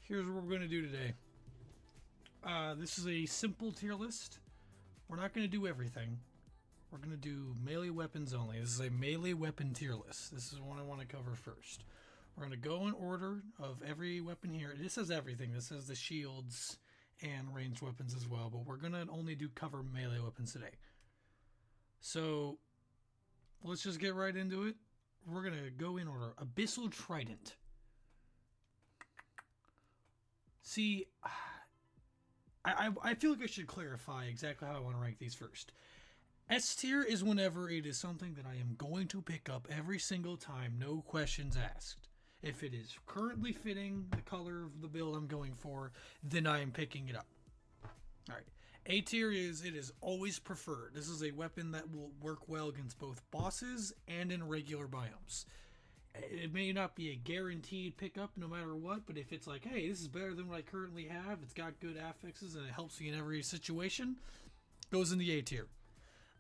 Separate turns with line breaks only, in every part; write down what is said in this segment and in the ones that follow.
Here's what we're going to do today. This is a simple tier list. We're not going to do everything. We're going to do melee weapons only. This is a melee weapon tier list. This is what I want to cover first. We're going to go in order of every weapon here. This says everything. This says the shields and ranged weapons as well, but we're going to only cover melee weapons today. So let's just get right into it. We're going to go in order. Abyssal Trident. See, I feel like I should clarify exactly how I want to rank these first. S tier is whenever it is something that I am going to pick up every single time, no questions asked. If it is currently fitting the color of the build I'm going for, then I am picking it up. Alright, A tier is it is always preferred. This is a weapon that will work well against both bosses and in regular biomes. It may not be a guaranteed pickup no matter what, but if it's like, hey, this is better than what I currently have, it's got good affixes and it helps me in every situation, goes in the A tier.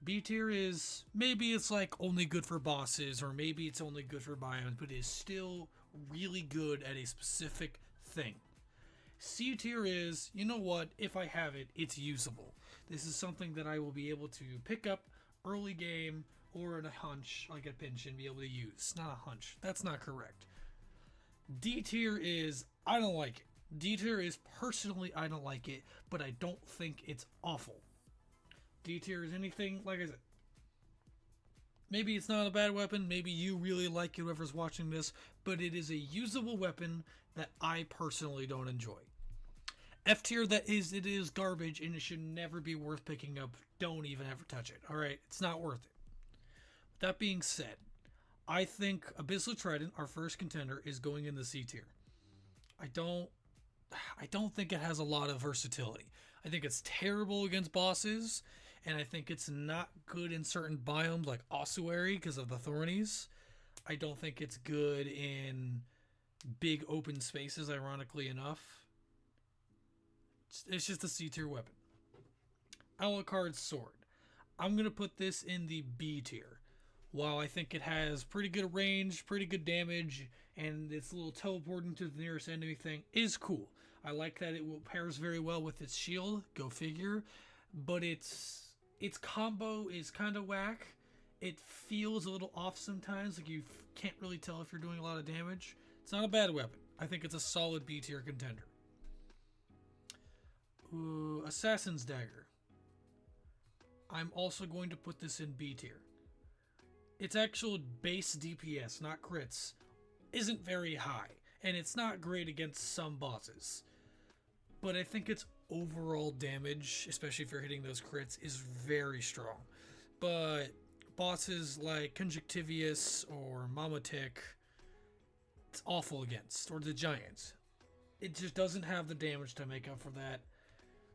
B tier is maybe it's like only good for bosses or maybe it's only good for biomes, but it is still really good at a specific thing. C tier is, you know what, if I have it, it's usable. This is something that I will be able to pick up early game or in a hunch, like a pinch, and be able to use. Not a hunch. That's not correct. D tier is, I don't like it. D tier is, personally, I don't like it, but I don't think it's awful. D tier is anything, like I said, maybe it's not a bad weapon, maybe you really like it, whoever's watching this, but it is a usable weapon that I personally don't enjoy. F tier, it is garbage and it should never be worth picking up. Don't even ever touch it. Alright, it's not worth it. That being said, I think Abyssal Trident, our first contender, is going in the C tier. I don't think it has a lot of versatility. I think it's terrible against bosses, and I think it's not good in certain biomes like ossuary because of the thornies. I don't think it's good in big open spaces, ironically enough. It's just a C tier weapon. Alucard's Sword. I'm going to put this in the B tier. While I think it has pretty good range, pretty good damage, and its little teleporting to the nearest enemy thing is cool. I like that it pairs very well with its shield, go figure, but its combo is kind of whack. It feels a little off sometimes, like you can't really tell if you're doing a lot of damage. It's not a bad weapon. I think it's a solid B tier contender. Assassin's Dagger. I'm also going to put this in B tier. Its actual base DPS, not crits, isn't very high, and it's not great against some bosses. But I think its overall damage, especially if you're hitting those crits, is very strong. But bosses like Conjunctivius or Mamatic, it's awful against, or the Giants. It just doesn't have the damage to make up for that,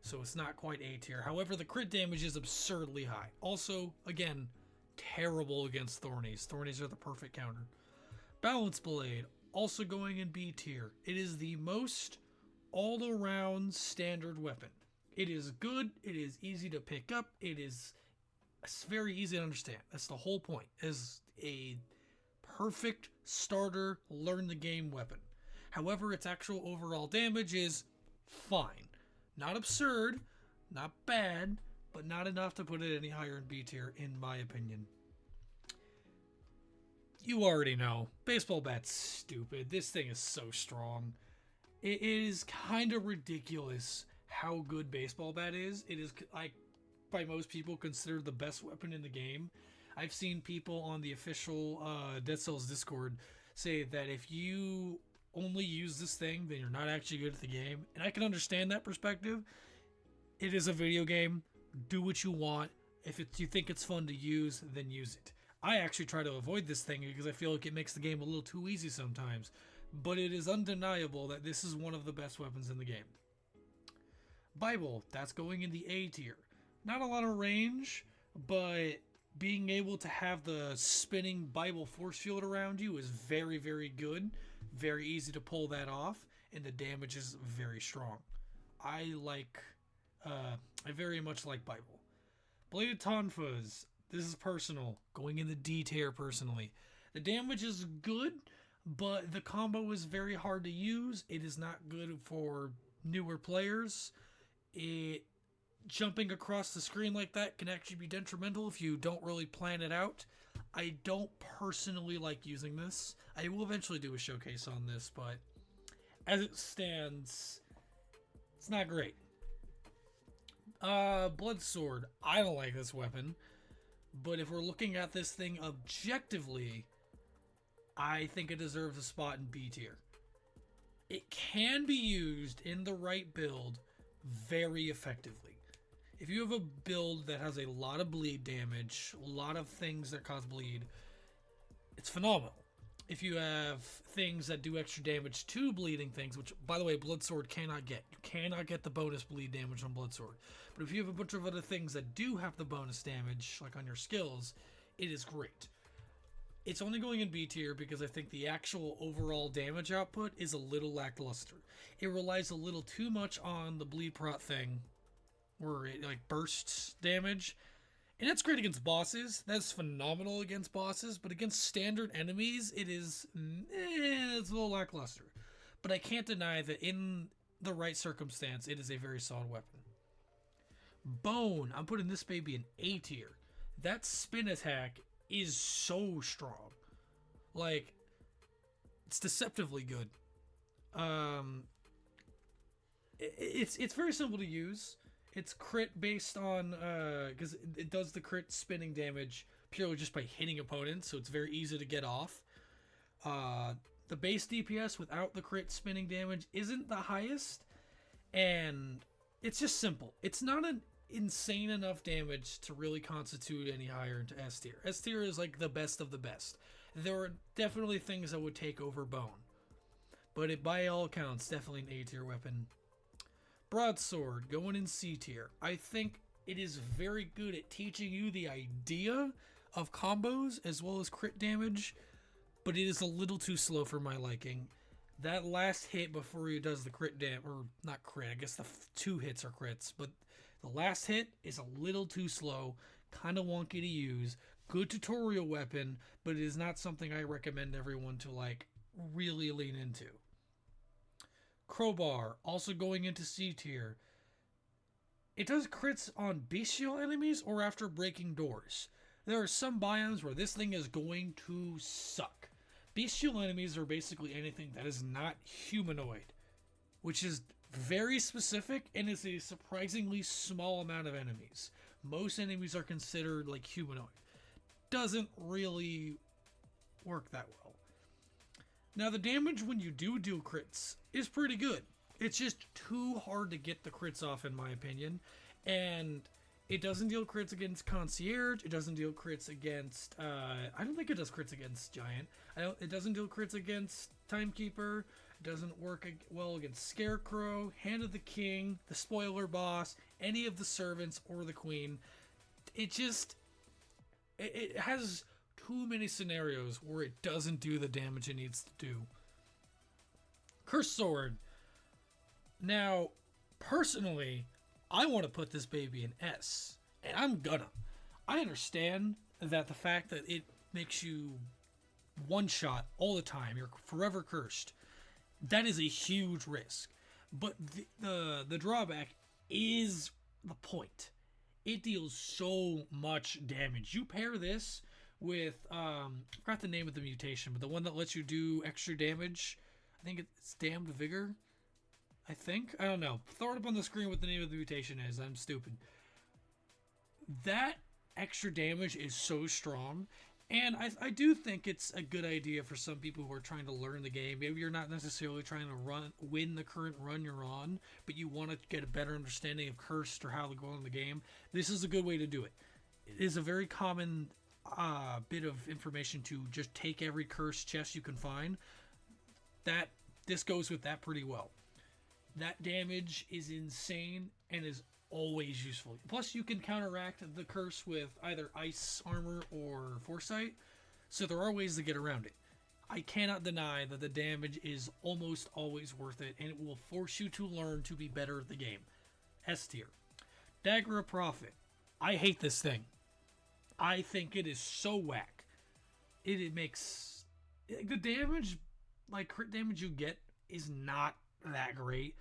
so it's not quite A tier. However, the crit damage is absurdly high. Also, again, terrible against Thornies. Thornies are the perfect counter. Balance Blade, also going in B tier. It is the most all-around standard weapon. It is good. It is easy to pick up. It's very easy to understand. That's the whole point. It's a perfect starter, learn the game weapon. However, its actual overall damage is fine. Not absurd, not bad, but not enough to put it any higher in B tier, in my opinion. You already know. Baseball bat's stupid. This thing is so strong. It is kind of ridiculous how good baseball bat is. It is, like, by most people considered the best weapon in the game. I've seen people on the official Dead Cells Discord say that if you only use this thing, then you're not actually good at the game. And I can understand that perspective. It is a video game. Do what you want. If you think it's fun to use, then use it. I actually try to avoid this thing because I feel like it makes the game a little too easy sometimes. But it is undeniable that this is one of the best weapons in the game. Bible, that's going in the A tier. Not a lot of range, but being able to have the spinning Bible force field around you is very, very good. Very easy to pull that off, and the damage is very strong. I very much like Bible. Bladed Tonfas, this is personal, going in the D tier personally. The damage is good, but the combo is very hard to use. It is not good for newer players. It jumping across the screen like that can actually be detrimental if you don't really plan it out. I don't personally like using this. I will eventually do a showcase on this, but as it stands, it's not great. Blood Sword. I don't like this weapon, but if we're looking at this thing objectively, I think it deserves a spot in B tier. It can be used in the right build very effectively. If you have a build that has a lot of bleed damage, a lot of things that cause bleed, it's phenomenal. If you have things that do extra damage to bleeding things, which, by the way, Blood Sword cannot get. You cannot get the bonus bleed damage on Blood Sword. But if you have a bunch of other things that do have the bonus damage, like on your skills, it is great. It's only going in B tier because I think the actual overall damage output is a little lackluster. It relies a little too much on the bleed prot thing, where it like bursts damage. And that's great against bosses. That's phenomenal against bosses. But against standard enemies, it's a little lackluster. But I can't deny that in the right circumstance, it is a very solid weapon. Bone. I'm putting this baby in A tier. That spin attack is so strong. Like, it's deceptively good. It's very simple to use. It's crit based on, because it does the crit spinning damage purely just by hitting opponents, so it's very easy to get off. The base DPS without the crit spinning damage isn't the highest, and it's just simple. It's not an insane enough damage to really constitute any higher into S tier. S tier is like the best of the best. There are definitely things that would take over Bone, but it, by all accounts, definitely an A tier weapon. Broadsword, going in C tier. I think it is very good at teaching you the idea of combos as well as crit damage, but it is a little too slow for my liking. That last hit before he does the crit damage, or not crit, I guess the two hits are crits, but the last hit is a little too slow, kind of wonky to use. Good tutorial weapon, but it is not something I recommend everyone to like really lean into. Crowbar, also going into C tier. It does crits on bestial enemies or after breaking doors. There are some biomes where this thing is going to suck. Bestial enemies are basically anything that is not humanoid, which is very specific and is a surprisingly small amount of enemies. Most enemies are considered like humanoid. Doesn't really work that well. Now, the damage when you do crits is pretty good. It's just too hard to get the crits off, in my opinion. And it doesn't deal crits against Concierge. It doesn't deal crits against... I don't think it does crits against Giant. It doesn't deal crits against Timekeeper. It doesn't work well against Scarecrow, Hand of the King, the Spoiler Boss, any of the Servants, or the Queen. It just... It has too many scenarios where it doesn't do the damage it needs to do. Cursed Sword. Now, personally, I want to put this baby in S, and I'm gonna. I understand that the fact that it makes you one-shot all the time, you're forever cursed, that is a huge risk. But the drawback is the point. It deals so much damage. You pair this with, I forgot the name of the mutation, but the one that lets you do extra damage. I think it's Damned Vigor. I don't know. Throw it up on the screen what the name of the mutation is. I'm stupid. That extra damage is so strong. And I do think it's a good idea for some people who are trying to learn the game. Maybe you're not necessarily trying to win the current run you're on, but you want to get a better understanding of Cursed or how to go on the game. This is a good way to do it. It is a very common bit of information to just take every Cursed chest you can find. This goes with that pretty well. That damage is insane and is always useful. Plus, you can counteract the curse with either ice armor or foresight, so there are ways to get around it. I cannot deny that the damage is almost always worth it, and it will force you to learn to be better at the game. S tier. Dagger of Prophet. I hate this thing. I think it is so whack. It makes... The damage like crit damage you get is not that great.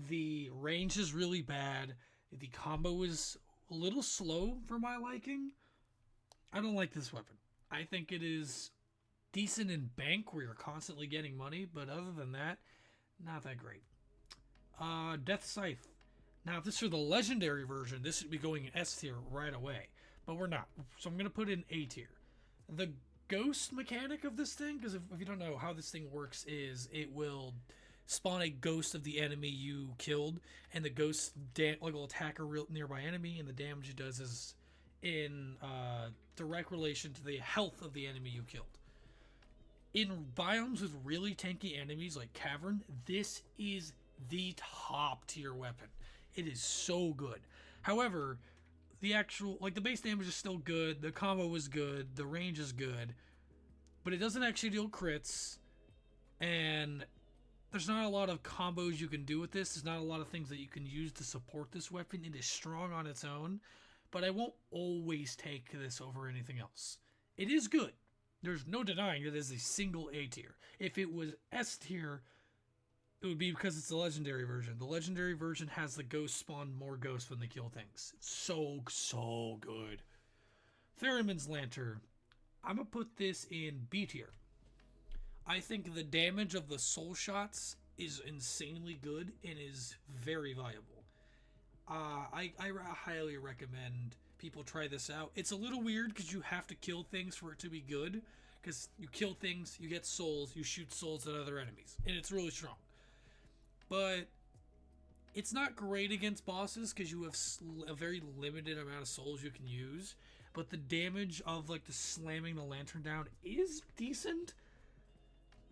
The range is really bad. The combo is a little slow for my liking. I don't like this weapon. I think it is decent in bank where you're constantly getting money, but other than that, not that great. Death Scythe. Now, if this were the legendary version, this should be going in S tier right away, but we're not. So I'm going to put it in A tier. The ghost mechanic of this thing, because if you don't know how this thing works, is it will spawn a ghost of the enemy you killed, and the ghost will attack a real nearby enemy, and the damage it does is in direct relation to the health of the enemy you killed. In biomes with really tanky enemies like Cavern, this is the top tier weapon. It is so good. However, the actual, like, the base damage is still good, the combo is good, the range is good, but it doesn't actually deal crits, and there's not a lot of combos you can do with this. There's not a lot of things that you can use to support this weapon. It is strong on its own, but I won't always take this over anything else. It is good. There's no denying that it is a single A tier. If it was S tier, it would be because it's the legendary version. The legendary version has the ghosts spawn more ghosts when they kill things. It's so good. Theremin's Lantern. I'm going to put this in B tier. I think the damage of the soul shots is insanely good and is very viable. I highly recommend people try this out. It's a little weird because you have to kill things for it to be good. Because you kill things, you get souls, you shoot souls at other enemies. And it's really strong. But it's not great against bosses because you have a very limited amount of souls you can use. But the damage of like the slamming the lantern down is decent.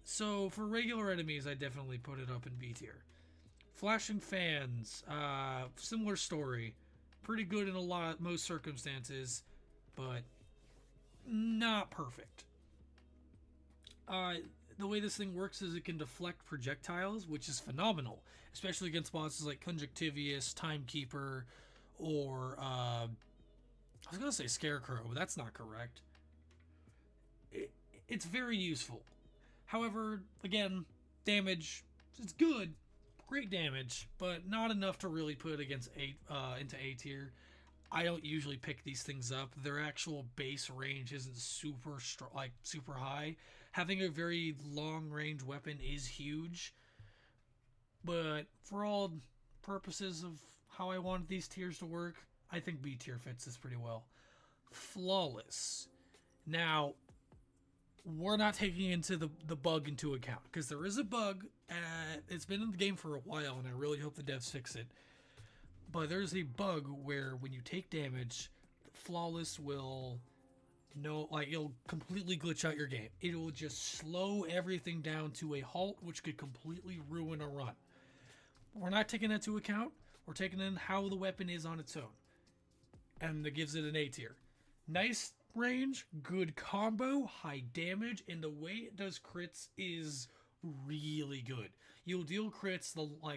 So for regular enemies, I definitely put it up in B tier. Flashing Fans, similar story. Pretty good in most circumstances, but not perfect. The way this thing works is it can deflect projectiles, which is phenomenal, especially against bosses like Conjunctivius, Timekeeper, or I was gonna say Scarecrow, but that's not correct. It's very useful. However, again, damage, it's good, great damage, but not enough to really put against into A tier. I don't usually pick these things up. Their actual base range isn't super high. Having a very long range weapon is huge, but for all purposes of how I want these tiers to work, I think B tier fits this pretty well. Flawless. Now, we're not taking into the bug into account because there is a bug. It's been in the game for a while, and I really hope the devs fix it. But there's a bug where when you take damage, Flawless will it'll completely glitch out your game. It will just slow everything down to a halt, which could completely ruin a run. We're not taking that into account. We're taking in how the weapon is on its own, and that gives it an A tier. Nice range, good combo, high damage, and the way it does crits is really good. You'll deal crits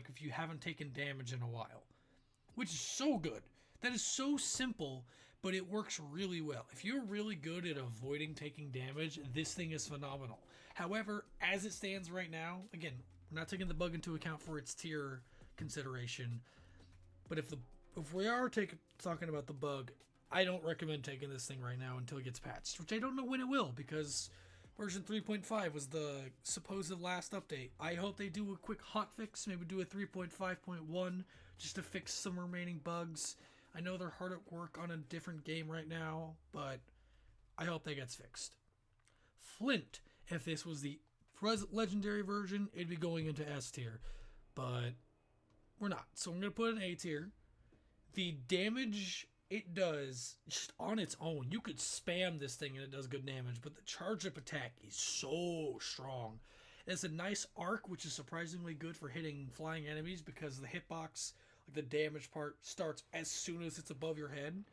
if you haven't taken damage in a while, which is so good. That is so simple, but it works really well. If you're really good at avoiding taking damage, this thing is phenomenal. However, as it stands right now, again, we're not taking the bug into account for its tier consideration, but if we are talking about the bug, I don't recommend taking this thing right now until it gets patched, which I don't know when it will, because version 3.5 was the supposed last update. I hope they do a quick hotfix, maybe do a 3.5.1 just to fix some remaining bugs. I know they're hard at work on a different game right now, but I hope that gets fixed. Flint, if this was the legendary version, it'd be going into S tier, but we're not. So I'm going to put it in A tier. The damage it does, just on its own, you could spam this thing and it does good damage, but the charge up attack is so strong. It's a nice arc, which is surprisingly good for hitting flying enemies because the hitbox, like the damage part, starts as soon as it's above your head,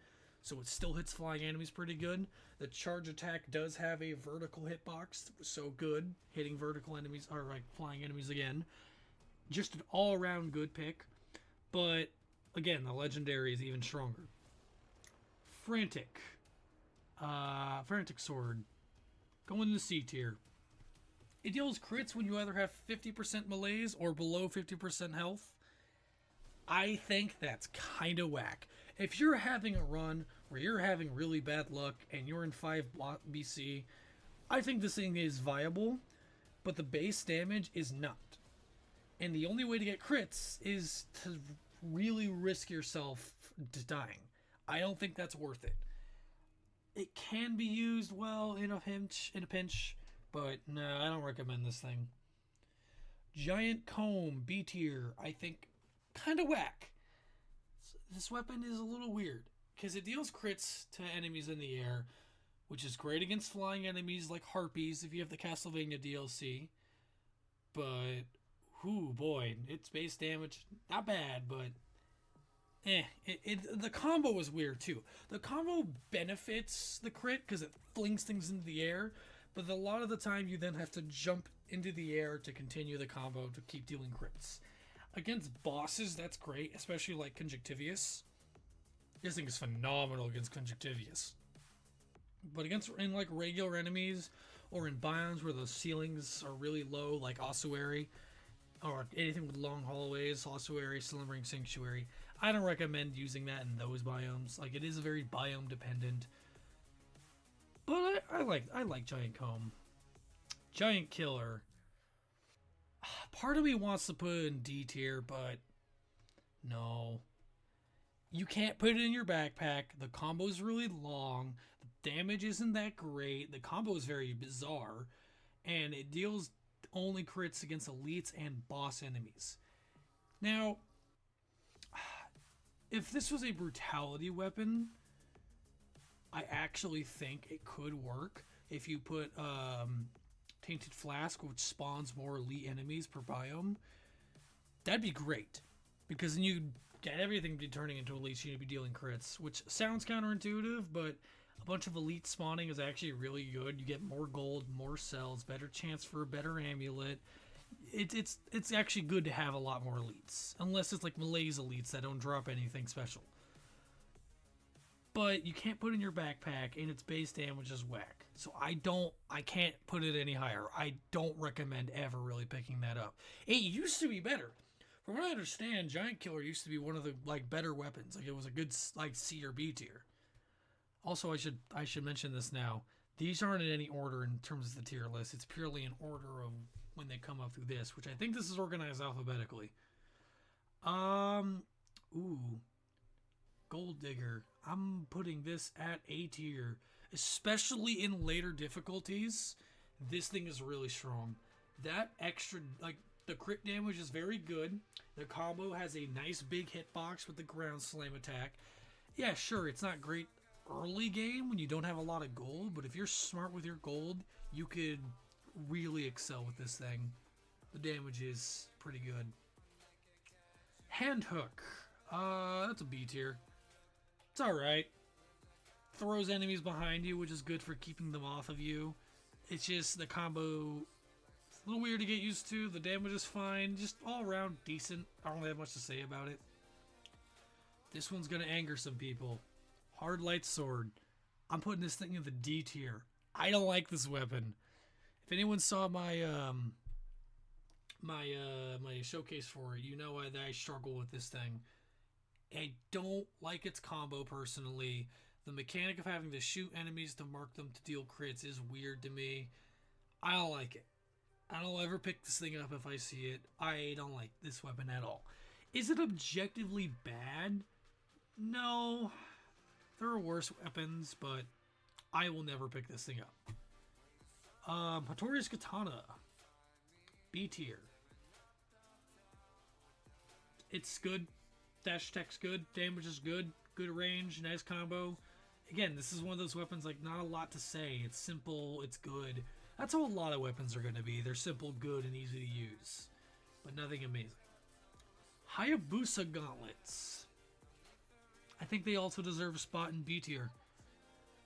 so it still hits flying enemies pretty good. The charge attack does have a vertical hitbox, so good, hitting vertical enemies, or like flying enemies again. Just an all-around good pick, but again, the legendary is even stronger. Frantic Sword, going to C tier. It deals crits when you either have 50% malaise or below 50% health. I think that's kind of whack. If you're having a run where you're having really bad luck and you're in 5 BC, I think this thing is viable, but the base damage is not. And the only way to get crits is to really risk yourself to dying. I don't think that's worth it. It can be used well in a pinch, but no, I don't recommend this thing. Giant Comb B tier, I think kind of whack. This weapon is a little weird because it deals crits to enemies in the air, which is great against flying enemies like harpies if you have the Castlevania DLC. But, whoo boy, its base damage, not bad, but the combo was weird too. The combo benefits the crit because it flings things into the air, but a lot of the time you then have to jump into the air to continue the combo to keep dealing crits. Against bosses, that's great, especially like Conjunctivius. This thing is phenomenal against Conjunctivius. But against in like regular enemies or in biomes where the ceilings are really low, like Ossuary, or anything with long hallways, Ossuary, Slumbering Sanctuary, I don't recommend using that in those biomes. Like, it is very biome dependent. But I like Giant Comb. Giant Killer. Part of me wants to put it in D tier, but no. You can't put it in your backpack. The combo is really long. The damage isn't that great. The combo is very bizarre. And it deals only crits against elites and boss enemies. Now, if this was a brutality weapon, I actually think it could work if you put Tainted Flask, which spawns more elite enemies per biome. That'd be great, because then you get everything be turning into elites, you'd be dealing crits, which sounds counterintuitive, but a bunch of elite spawning is actually really good. You get more gold, more cells, better chance for a better amulet. It's actually good to have a lot more elites, unless it's like malaise elites that don't drop anything special. But you can't put it in your backpack, and its base damage is whack. So I can't put it any higher. I don't recommend ever really picking that up. It used to be better. From what I understand, Giant Killer used to be one of the like better weapons. Like, it was a good like C or B tier. Also, I should mention this now. These aren't in any order in terms of the tier list. It's purely in order of when they come up through this, which I think this is organized alphabetically. Ooh. Gold Digger. I'm putting this at A tier, especially in later difficulties. This thing is really strong. That extra, like, the crit damage is very good. The combo has a nice big hitbox with the ground slam attack. Yeah, sure, it's not great early game when you don't have a lot of gold, but if you're smart with your gold, you could really excel with this thing. The damage is pretty good. Hand Hook. That's a B tier. It's alright. Throws enemies behind you, which is good for keeping them off of you. It's just the combo, it's a little weird to get used to. The damage is fine. Just all around decent. I don't really have much to say about it. This one's going to anger some people. Hard Light Sword. I'm putting this thing in the D tier. I don't like this weapon. If anyone saw my my showcase for it, you know that I struggle with this thing. I don't like its combo personally. The mechanic of having to shoot enemies to mark them to deal crits is weird to me. I don't like it. I don't ever pick this thing up if I see it. I don't like this weapon at all. Is it objectively bad? No. There are worse weapons, but I will never pick this thing up. Hattori's Katana. B tier. It's good. Dash attack's good. Damage is good. Good range. Nice combo. Again, this is one of those weapons, like, not a lot to say. It's simple. It's good. That's how a lot of weapons are going to be. They're simple, good, and easy to use. But nothing amazing. Hayabusa Gauntlets. I think they also deserve a spot in B tier.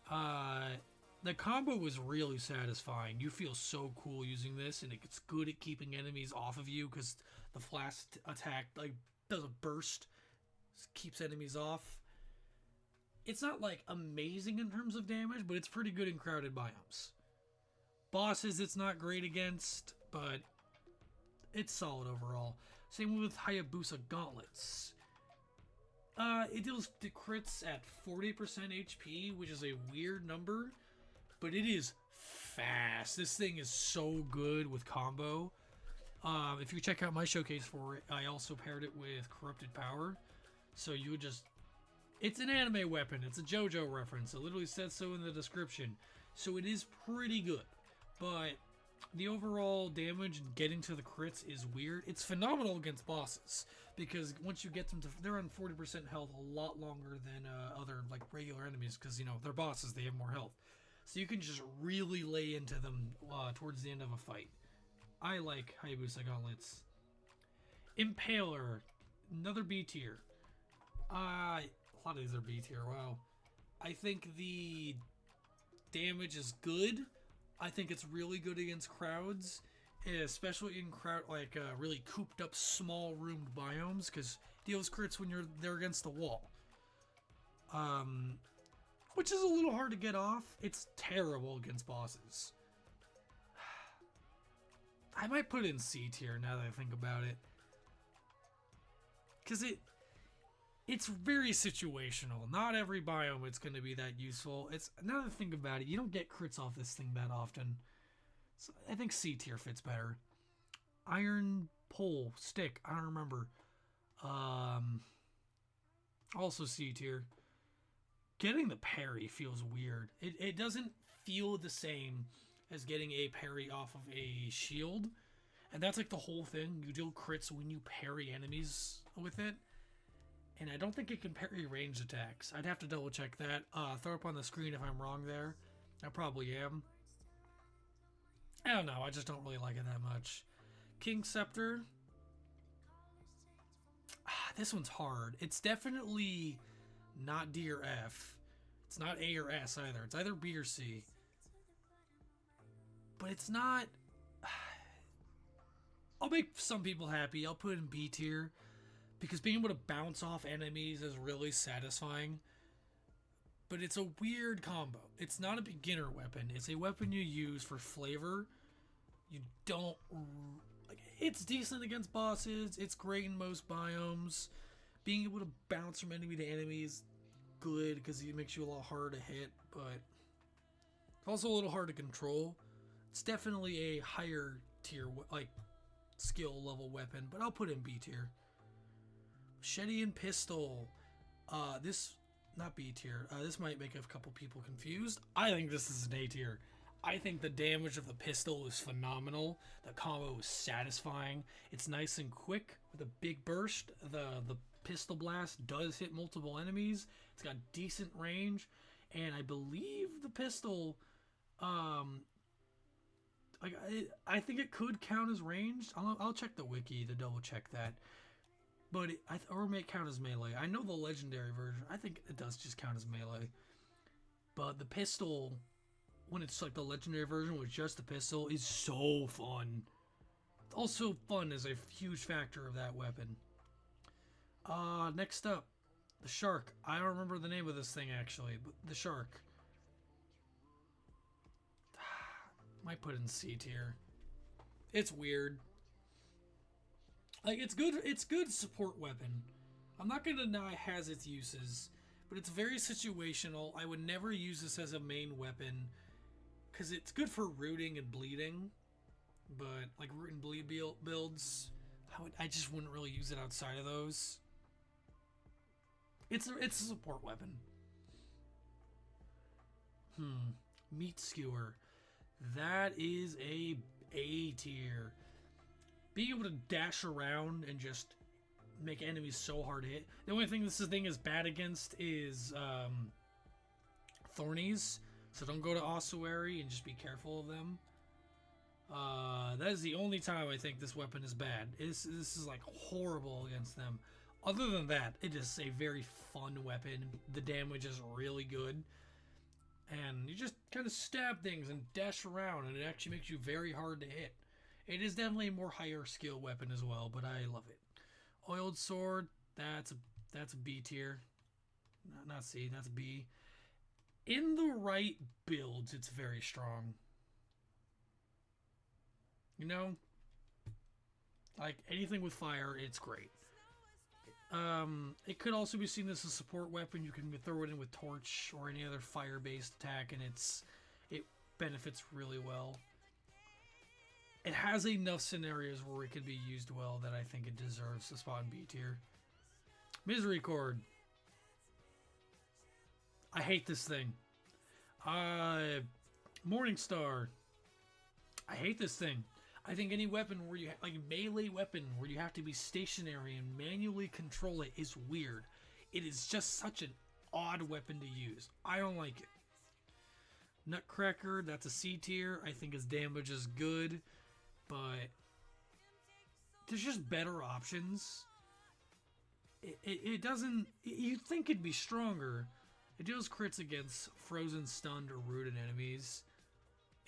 The combo was really satisfying. You feel so cool using this, and it's good at keeping enemies off of you because the flash attack, like, does a burst. Keeps enemies off. It's not like amazing in terms of damage, but it's pretty good in crowded biomes. Bosses, it's not great against, but it's solid overall. Same with Hayabusa Gauntlets. It deals the crits at 40% HP, which is a weird number, but it is fast. This thing is so good with combo. If you check out my showcase for it, I also paired it with Corrupted Power. So you would just... It's an anime weapon. It's a JoJo reference. It literally says so in the description. So it is pretty good. But the overall damage and getting to the crits is weird. It's phenomenal against bosses. Because once you get them to... They're on 40% health a lot longer than other like regular enemies. Because, you know, they're bosses. They have more health. So you can just really lay into them towards the end of a fight. I like Hayabusa Gauntlets. Impaler. Another B tier. A lot of these are B tier. Wow. I think the damage is good. I think it's really good against crowds, especially in really cooped up small roomed biomes, because it deals crits when they're against the wall. Which is a little hard to get off. It's terrible against bosses. I might put it in C tier now that I think about it, because it's very situational. Not every biome it's going to be that useful. It's now that I think about it, you don't get crits off this thing that often. So I think C tier fits better. Iron pole stick. I don't remember. Also C tier. Getting the parry feels weird. It doesn't feel the same as getting a parry off of a shield. And that's like the whole thing. You deal crits when you parry enemies with it. And I don't think it can parry ranged attacks. I'd have to double check that. Throw up on the screen if I'm wrong there. I probably am. I don't know. I just don't really like it that much. King Scepter. This one's hard. It's definitely not D or F. It's not A or S either. It's either B or C. But it's not... I'll make some people happy. I'll put it in B tier. Because being able to bounce off enemies is really satisfying. But it's a weird combo. It's not a beginner weapon. It's a weapon you use for flavor. You don't... Like, it's decent against bosses. It's great in most biomes. Being able to bounce from enemy to enemy is good because it makes you a lot harder to hit. But it's also a little hard to control. It's definitely a higher tier, like, skill level weapon. But I'll put it in B tier. Machete and pistol. This, not B tier. This might make a couple people confused. I think this is an A tier. I think the damage of the pistol is phenomenal. The combo is satisfying. It's nice and quick with a big burst. The pistol blast does hit multiple enemies. It's got decent range, and I believe the pistol, I think it could count as ranged. I'll check the wiki to double check that. But or it may count as melee. I know the legendary version. I think it does just count as melee. But the pistol, when it's like the legendary version with just the pistol, is so fun. Also, fun is a huge factor of that weapon. Next up, the shark. I don't remember the name of this thing actually, but the shark. Might put it in C tier. It's weird. Like, it's good support weapon. I'm not gonna deny it has its uses, but it's very situational. I would never use this as a main weapon because it's good for rooting and bleeding, but like root and bleed builds, I just wouldn't really use it outside of those. It's a support weapon. Meat skewer. That is a A tier. Being able to dash around and just make enemies so hard to hit. The only thing this thing is bad against is thornies. So don't go to ossuary and just be careful of them. That is the only time I think this weapon is bad. This is like horrible against them. Other than that, it is a very fun weapon. The damage is really good. And you just kind of stab things and dash around, and it actually makes you very hard to hit. It is definitely a more higher skill weapon as well, but I love it. Oiled sword, that's a B tier. Not C, that's B. In the right builds, it's very strong. You know? Like, anything with fire, it's great. It could also be seen as a support weapon. You can throw it in with Torch or any other fire-based attack, and it benefits really well. It has enough scenarios where it can be used well that I think it deserves a spot in B tier. Misery Cord. I hate this thing. Morningstar. I hate this thing. I think any weapon where you like melee weapon where you have to be stationary and manually control it is weird. It is just such an odd weapon to use. I don't like it. Nutcracker, that's a C tier. I think his damage is good, but there's just better options. It doesn't. You'd think it'd be stronger. It deals crits against frozen, stunned, or rooted enemies,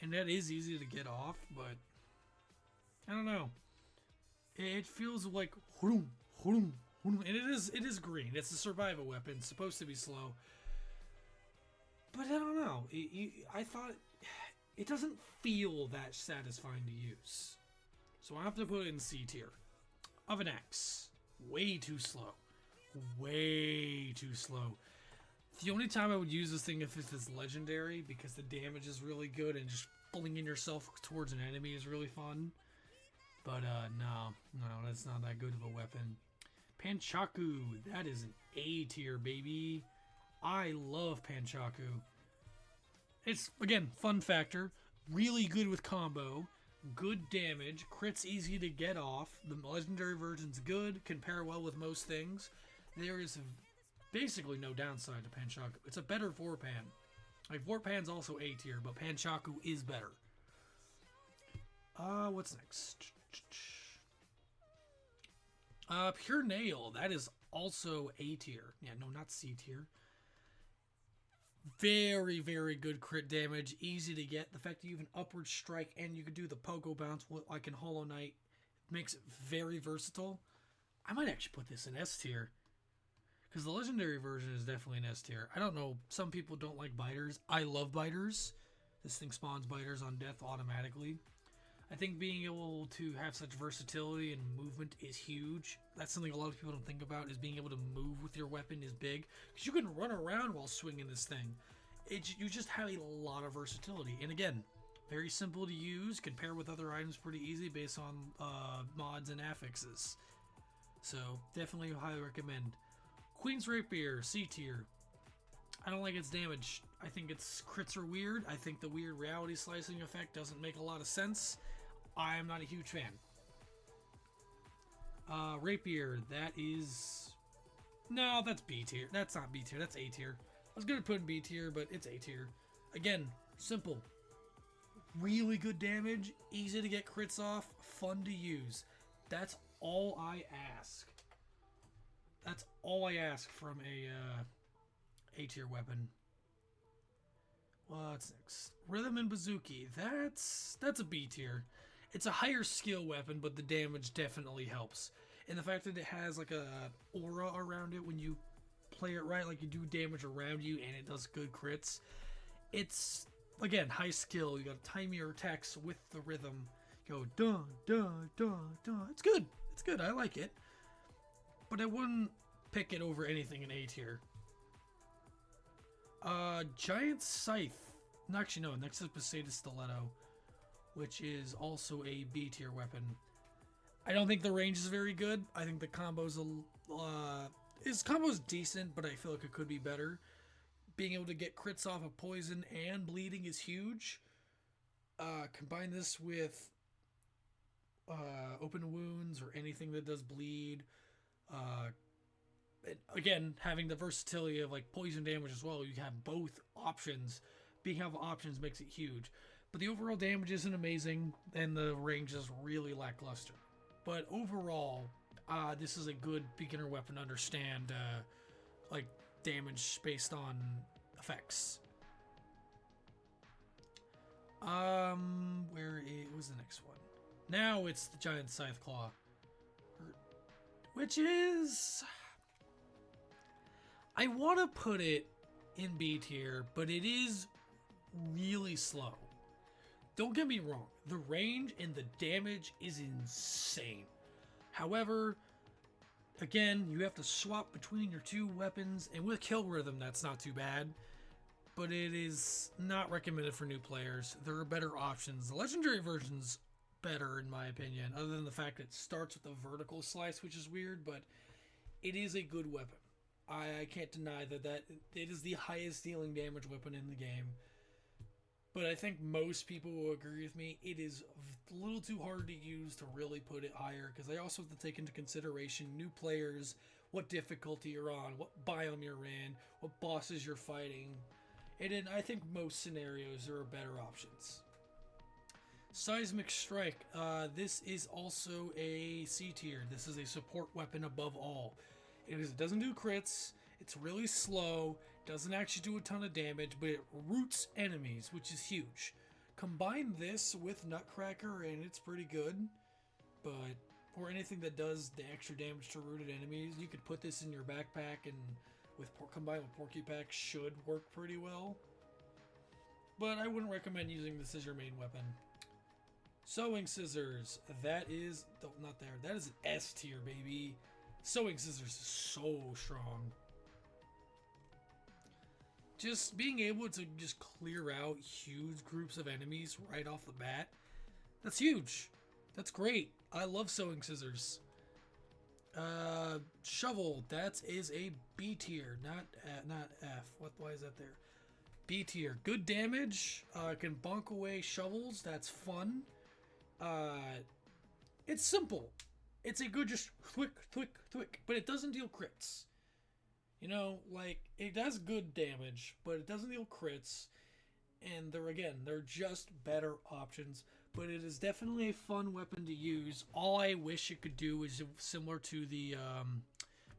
and that is easy to get off, but I don't know. It feels like and it is green. It's a survival weapon, it's supposed to be slow, but I don't know. I thought it doesn't feel that satisfying to use, so I have to put it in C tier. Oven Axe, way too slow, way too slow. The only time I would use this thing if it's legendary, because the damage is really good and just flinging yourself towards an enemy is really fun. But no, that's not that good of a weapon. Panchaku, that is an A tier, baby. I love Panchaku. It's, again, fun factor. Really good with combo. Good damage. Crits easy to get off. The legendary version's good. Can pair well with most things. There is basically no downside to Panchaku. It's a better Vorpan. Like, Vorpan's also A tier, but Panchaku is better. What's next? Pure Nail. That is also A tier. Yeah, no, not C tier. Very, very good crit damage. Easy to get. The fact that you have an upward strike and you can do the pogo bounce like in Hollow Knight makes it very versatile. I might actually put this in S tier, because the legendary version is definitely an S tier. I don't know. Some people don't like biters. I love biters. This thing spawns biters on death automatically. I think being able to have such versatility and movement is huge. That's something a lot of people don't think about, is being able to move with your weapon is big. Because you can run around while swinging this thing. You just have a lot of versatility. And again, very simple to use. Can pair with other items pretty easy based on mods and affixes. So definitely highly recommend. Queen's Rapier, C tier. I don't like its damage. I think its crits are weird. I think the weird reality slicing effect doesn't make a lot of sense. I'm not a huge fan. Rapier, that is... No, that's B tier. That's not B tier, that's A tier. I was gonna put in B tier, but it's A tier. Again, simple. Really good damage, easy to get crits off, fun to use. That's all I ask. That's all I ask from a A-tier weapon. What's next? Rhythm and Bazooki. That's a B tier. It's a higher skill weapon, but the damage definitely helps. And the fact that it has like a aura around it when you play it right, like you do damage around you and it does good crits. It's, again, high skill. You gotta time your attacks with the rhythm. Go dun dun dun dun. It's good. It's good. I like it. But I wouldn't pick it over anything in A tier. Giant Scythe. No, actually, no. Next is Poseidon Stiletto, which is also a B tier weapon. I don't think the range is very good. I think the combo's combo's decent, but I feel like it could be better. Being able to get crits off of poison and bleeding is huge. Combine this with open wounds or anything that does bleed. Again, having the versatility of like poison damage as well, you have both options. Being able to have options makes it huge. But the overall damage isn't amazing, and the range is really lackluster. But overall, this is a good beginner weapon to understand like damage based on effects. Where was the next one? Now it's the Giant Scythe Claw, which is... I want to put it in B tier, but it is really slow. Don't get me wrong. The range and the damage is insane. However, again, you have to swap between your two weapons, and with kill rhythm, that's not too bad. But it is not recommended for new players. There are better options. The legendary version's better, in my opinion, other than the fact that it starts with a vertical slice, which is weird, but it is a good weapon. I can't deny that it is the highest dealing damage weapon in the game. But I think most people will agree with me. It is a little too hard to use to really put it higher, because I also have to take into consideration new players, what difficulty you're on, what biome you're in, what bosses you're fighting. And in, I think, most scenarios, there are better options. Seismic Strike. This is also a C tier. This is a support weapon above all. It doesn't do crits. It's really slow. Doesn't actually do a ton of damage, but it roots enemies, which is huge. Combine this with Nutcracker, and it's pretty good. But or anything that does the extra damage to rooted enemies, you could put this in your backpack, and combined with Porcupine should work pretty well. But I wouldn't recommend using this as your main weapon. Sewing Scissors. That is not there. That is an S tier, baby. Sewing Scissors is so strong. Just being able to just clear out huge groups of enemies right off the bat, that's huge. That's great. I love Sewing Scissors. Shovel, that is a B tier, not F. Why is that there? B tier. Good damage. Can bonk away shovels. That's fun. It's simple. It's a good just thwick, but it doesn't deal crits. You know, like, it does good damage, but it doesn't deal crits. And they're just better options. But it is definitely a fun weapon to use. All I wish it could do is similar to the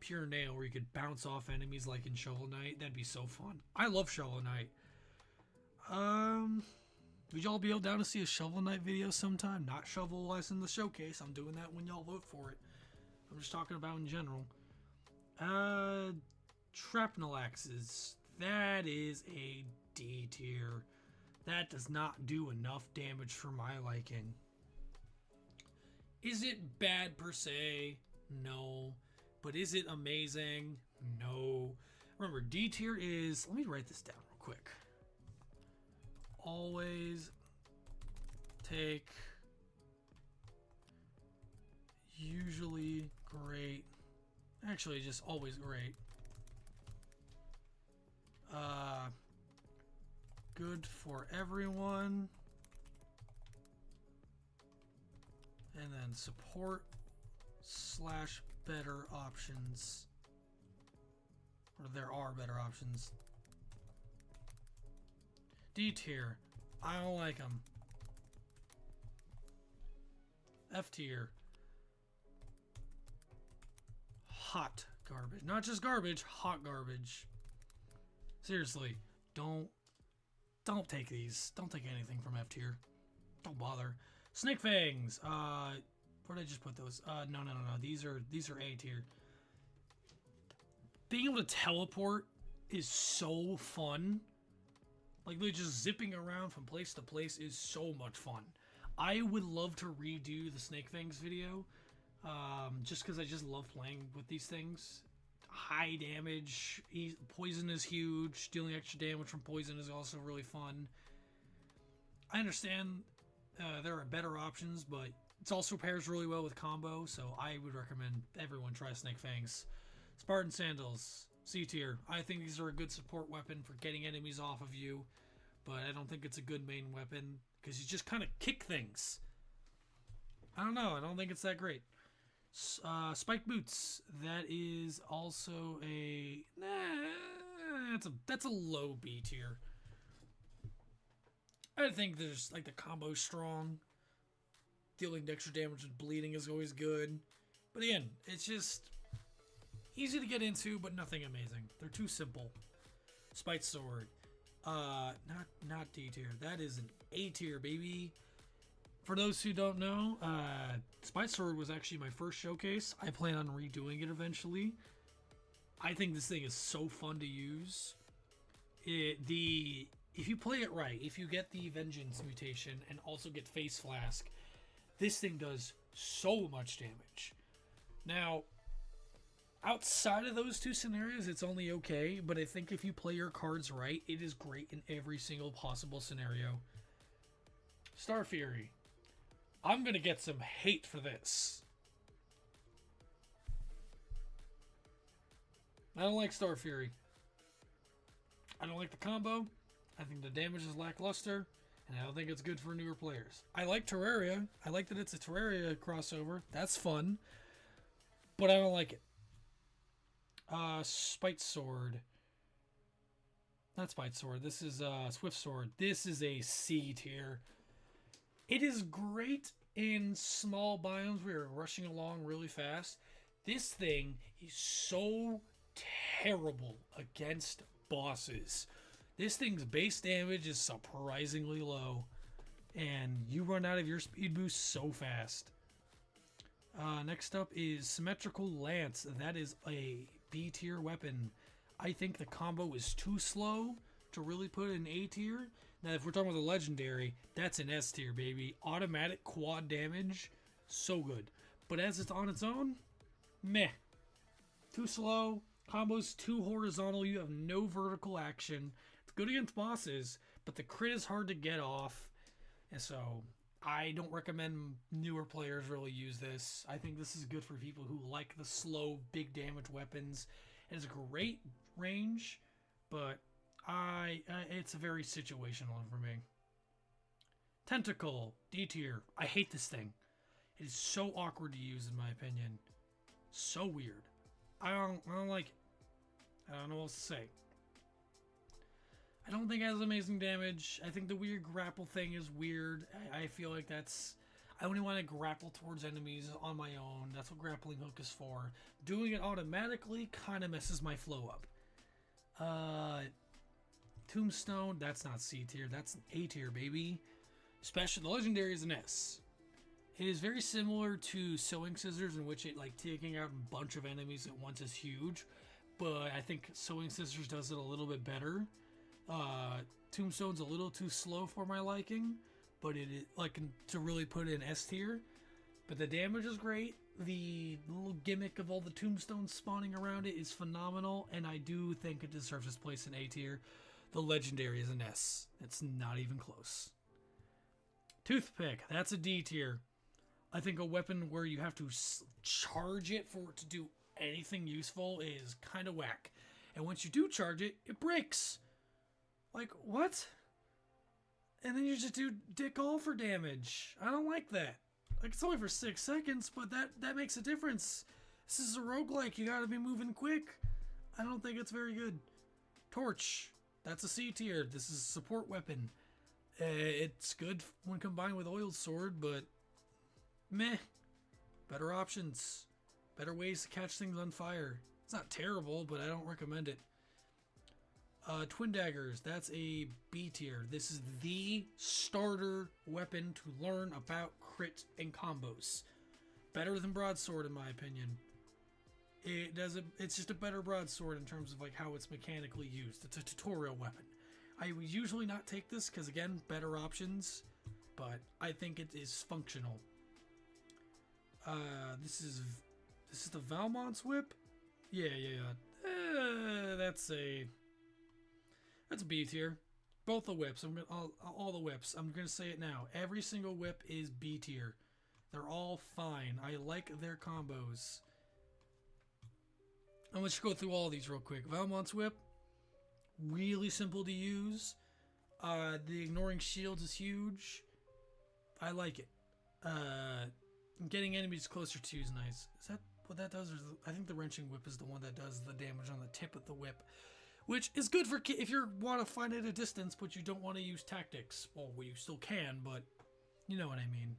Pure Nail, where you could bounce off enemies like in Shovel Knight. That'd be so fun. I love Shovel Knight. Would y'all be down to see a Shovel Knight video sometime? Not Shovel as in the showcase. I'm doing that when y'all vote for it. I'm just talking about in general. Shrapnel Axes. That is a D tier. That does not do enough damage for my liking. Is it bad per se? No. But is it amazing? No. Remember, D tier is... Let me write this down real quick. Always take usually great. Actually, just always great. Good for everyone. And then support / better options. Or there are better options. D tier. I don't like them. F tier. Hot garbage. Not just garbage, hot garbage. Seriously, don't take these. Don't take anything from F tier. Don't bother. Snake Fangs. Where did I just put those? No. These are A tier. Being able to teleport is so fun. Like, they're just zipping around from place to place is so much fun. I would love to redo the Snake Fangs video, just because I just love playing with these things. High damage, poison is huge. Dealing extra damage from poison is also really fun. I understand there are better options, but it also pairs really well with combo, so I would recommend everyone try Snake Fangs. Spartan Sandals. C tier. I think these are a good support weapon for getting enemies off of you, but I don't think it's a good main weapon because you just kind of kick things. I don't know. I don't think it's that great. Spike Boots. That is also a... that's a low B tier. I think there's, like, the combo's strong. Dealing extra damage and bleeding is always good. But again, it's just... easy to get into, but nothing amazing. They're too simple. Spite Sword. Not D tier. That is an A tier, baby. For those who don't know, Spite Sword was actually my first showcase. I plan on redoing it eventually. I think this thing is so fun to use. The if you play it right, if you get the Vengeance mutation and also get Face Flask, this thing does so much damage. Now, outside of those two scenarios, it's only okay, but I think if you play your cards right, it is great in every single possible scenario. Star Fury. I'm going to get some hate for this. I don't like Star Fury. I don't like the combo. I think the damage is lackluster, and I don't think it's good for newer players. I like Terraria. I like that it's a Terraria crossover. That's fun. But I don't like it. Spite Sword. Not Spite Sword. This is Swift Sword. This is a C tier. It is great in small biomes where you're rushing along really fast. This thing is so terrible against bosses. This thing's base damage is surprisingly low, and you run out of your speed boost so fast. Next up is Symmetrical Lance. That is a B tier weapon. I think the combo is too slow to really put in A tier. Now, if we're talking about the legendary, that's an S tier, baby. Automatic quad damage, so good. But as it's on its own, meh. Too slow. Combo's too horizontal. You have no vertical action. It's good against bosses, but the crit is hard to get off. And so I don't recommend newer players really use this. I think this is good for people who like the slow, big damage weapons. It has a great range, but it's very situational for me. Tentacle, D tier. I hate this thing. It is so awkward to use, in my opinion. So weird. I don't like it. I don't know what else to say. I don't think it has amazing damage. I think the weird grapple thing is weird. I feel like I only want to grapple towards enemies on my own. That's what grappling hook is for. Doing it automatically kind of messes my flow up. Tombstone, that's not C tier. That's an A tier, baby. The legendary is an S. It is very similar to Sewing Scissors, in which it taking out a bunch of enemies at once is huge. But I think Sewing Scissors does it a little bit better. Tombstone's a little too slow for my liking, but it is to really put it in S tier. But the damage is great. The little gimmick of all the tombstones spawning around it is phenomenal, and I do think it deserves its place in A tier. The legendary is an S. It's not even close. Toothpick, that's a D tier. I think a weapon where you have to charge it for it to do anything useful is kind of whack. And once you do charge it, it breaks. What? And then you just do dick all for damage. I don't like that. It's only for 6 seconds, but that makes a difference. This is a roguelike. You gotta be moving quick. I don't think it's very good. Torch. That's a C tier. This is a support weapon. It's good when combined with Oiled Sword, but meh. Better options. Better ways to catch things on fire. It's not terrible, but I don't recommend it. Twin Daggers, that's a B tier. This is the starter weapon to learn about crit and combos. Better than Broadsword, in my opinion. It's just a better broadsword in terms of how it's mechanically used. It's a tutorial weapon. I would usually not take this because, again, better options, but I think it is functional. This is the Valmont's whip. Yeah. That's a B tier. Both the whips. All the whips. I'm gonna say it now. Every single whip is B tier. They're all fine. I like their combos. And let's go through all of these real quick. Valmont's whip, really simple to use. The ignoring shields is huge. I like it. Getting enemies closer to you is nice. Is that what that does? I think the wrenching whip is the one that does the damage on the tip of the whip, which is good for if you want to fight at a distance, but you don't want to use tactics. Well, you still can, but you know what I mean.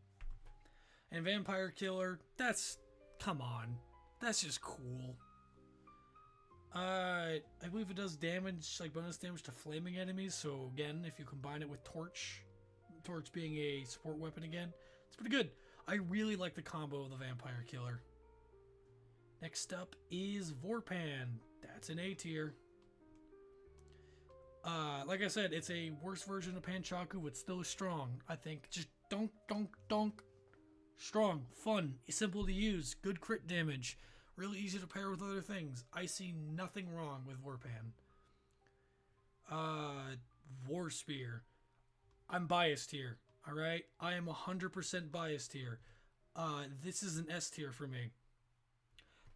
And Vampire Killer, come on, that's just cool. I believe it does damage, bonus damage to flaming enemies. So again, if you combine it with Torch being a support weapon again, it's pretty good. I really like the combo of the Vampire Killer. Next up is Vorpan. That's an A tier. Like I said, it's a worse version of Panchaku. It's still strong. I think just donk, donk, donk. Strong, fun, simple to use, good crit damage, really easy to pair with other things. I see nothing wrong with Warpan. War Spear. I'm biased here, alright? I am 100% biased here. This is an S tier for me.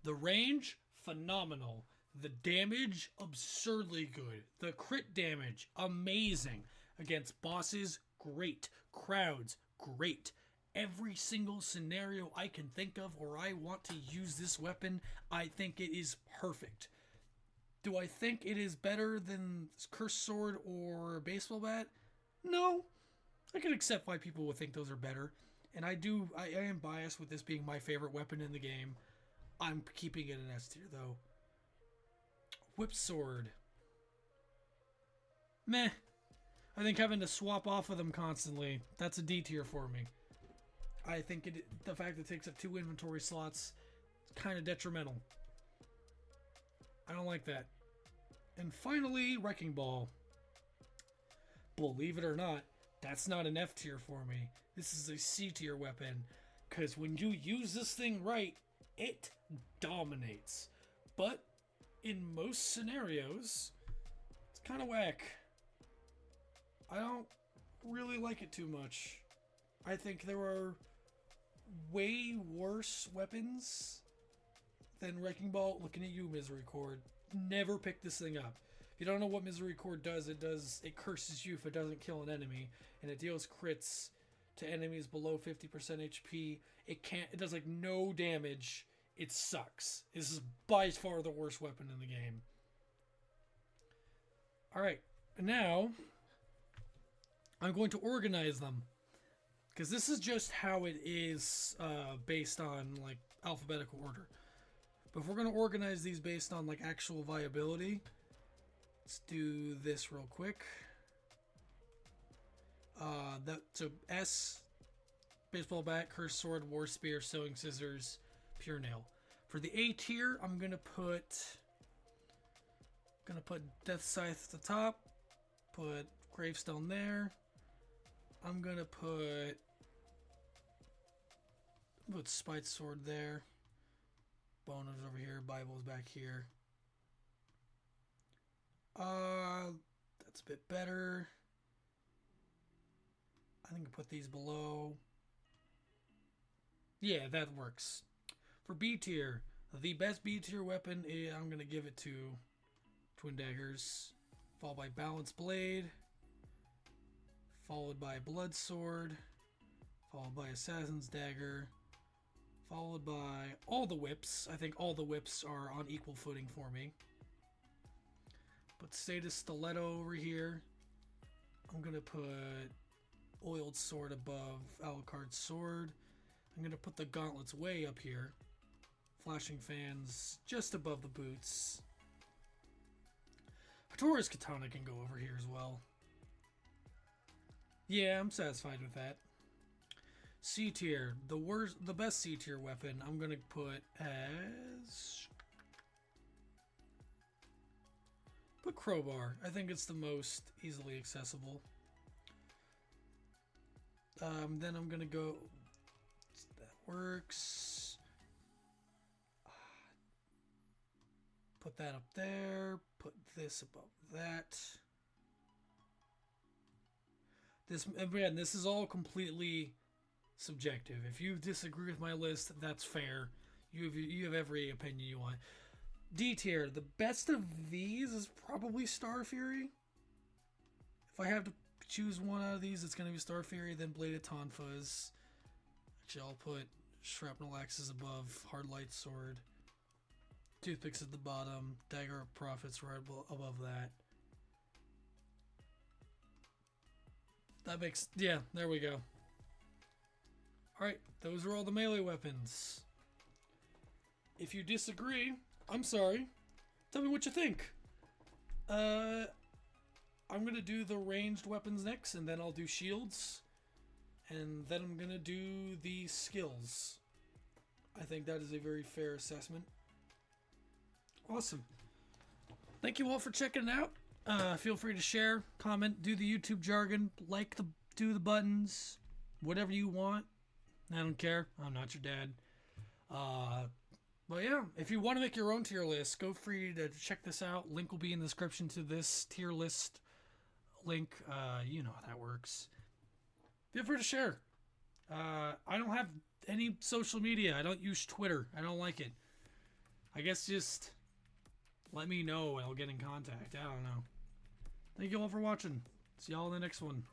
The range, phenomenal. The damage, absurdly good. The crit damage, amazing. Against bosses, great. Crowds, great. Every single scenario I can think of where I want to use this weapon, I think it is perfect. Do I think it is better than Cursed Sword or Baseball Bat? No. I can accept why people would think those are better. And I am biased with this being my favorite weapon in the game. I'm keeping it an S tier though. Whip Sword. Meh. I think having to swap off of them constantly, that's a D tier for me. I think the fact that it takes up 2 inventory slots is kind of detrimental. I don't like that. And finally, Wrecking Ball. Believe it or not, that's not an F tier for me. This is a C tier weapon. Because when you use this thing right, it dominates. But in most scenarios, it's kind of whack. I don't really like it too much. I think there are way worse weapons than Wrecking Ball. Looking at you, Misery Cord. Never pick this thing up. If you don't know what Misery Cord does, it curses you if it doesn't kill an enemy, and it deals crits to enemies below 50% HP. It does like no damage. It sucks. This is by far the worst weapon in the game. Alright, now I'm going to organize them. Because this is just how it is based on like alphabetical order. But if we're going to organize these based on like actual viability, let's do this real quick. So S, Baseball Bat, Cursed Sword, War Spear, Sewing Scissors, Pure Nail. For the A tier, I'm gonna put Death Scythe at the top, put Gravestone there. I'm gonna put Spite Sword there. Bono's over here, Bible's back here. That's a bit better. I think I put these below. Yeah, that works. For B tier, the best B tier weapon, I'm going to give it to Twin Daggers, followed by Balanced Blade, followed by Blood Sword, followed by Assassin's Dagger, followed by all the whips. I think all the whips are on equal footing for me. Put Status Stiletto over here. I'm going to put Oiled Sword above Alucard's Sword. I'm going to put the Gauntlets way up here. Flashing Fans just above the boots. Hatora's Katana can go over here as well. Yeah, I'm satisfied with that. C tier, the best C tier weapon, I'm going to put as... Put Crowbar. I think it's the most easily accessible. Then I'm gonna go. That works. Put that up there. Put this above that. Again, this is all completely subjective. If you disagree with my list, that's fair. You have every opinion you want. D tier. The best of these is probably Star Fury. If I have to choose one out of these, it's going to be Star Fury, then Bladed Tonfas. Actually, I'll put Shrapnel Axes above Hard Light Sword. Toothpicks at the bottom. Dagger of Prophets right above that. That makes... Yeah, there we go. Alright, those are all the melee weapons. If you disagree, I'm sorry. Tell me what you think. I'm going to do the ranged weapons next, and then I'll do shields. And then I'm going to do the skills. I think that is a very fair assessment. Awesome. Thank you all for checking it out. Feel free to share, comment, do the YouTube jargon, do the buttons, whatever you want. I don't care. I'm not your dad. But yeah, if you want to make your own tier list, go free to check this out. Link will be in the description to this tier list link. You know how that works. Feel free to share. I don't have any social media. I don't use Twitter. I don't like it. I guess just let me know and I'll get in contact. I don't know. Thank you all for watching. See y'all in the next one.